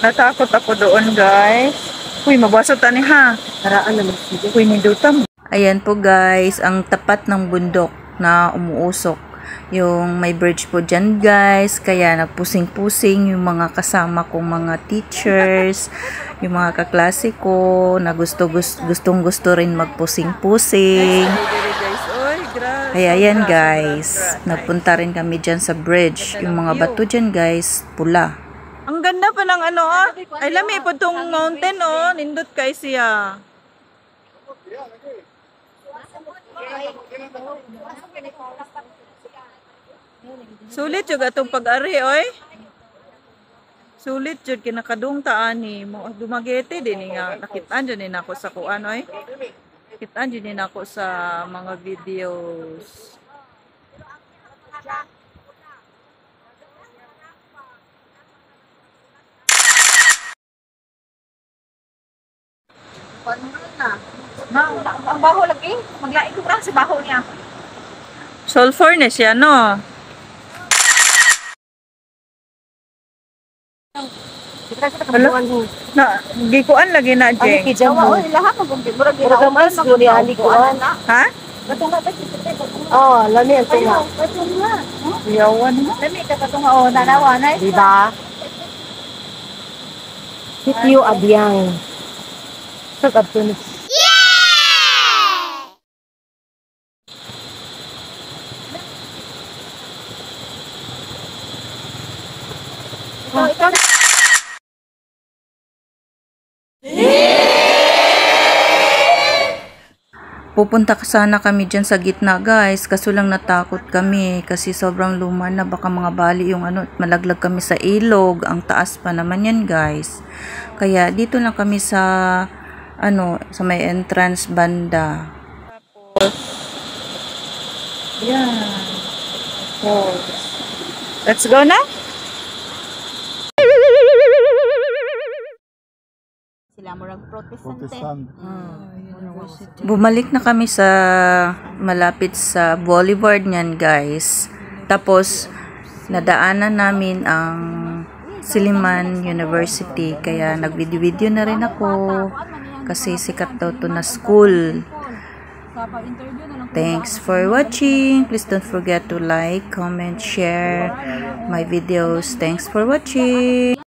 Natakot ako doon, guys. Uy, mabasot tani ha. Karaan naman sige. Uy, nidutam. Ayan po guys, ang tapat ng bundok na umuusok. Yung may bridge po dyan guys, kaya nagpusing-pusing yung mga kasama kong mga teachers, yung mga kaklase ko na gustong-gusto rin magpusing-pusing. Kaya yan guys, nagpunta rin kami dyan sa bridge. Yung mga bato dyan guys, pula. Ang ganda pa ng ano ah. Ay lami po tong mountain oh, nindot kay siya. Sulit jud atong pag-ari oy. Sulit jud kinakadung taan ni mo dumagete din nga nakitaan jud ni nako sa kuan oy. Nakitaan jud ni nako sa mga videos. Ang baho lagi. Maglain ko ra sa baho niya. Sulfur na siya no. Na gikuan lagi na jeng. Jawa oy lahat ng bumbi murag mas guni ani kuan. Ha? Oh, lami ang tunga. Yawan mo. Lami ka tunga oh nanawa na. Di ba? Sitio Abyang. Sagad tunis. Pupunta sana kami dyan sa gitna guys, kaso lang natakot kami kasi sobrang luma na, baka mga bali yung ano, malaglag kami sa ilog, ang taas pa naman yan guys. Kaya dito na kami sa ano, sa may entrance banda. Tapos yan. Let's go na. Sila murag protestant. Bumalik na kami sa malapit sa boulevard niyan guys. Tapos nadaanan namin ang Silliman University, kaya nagvideo-video na rin ako kasi sikat daw to na school. Thanks for watching. Please don't forget to like, comment, share my videos. Thanks for watching.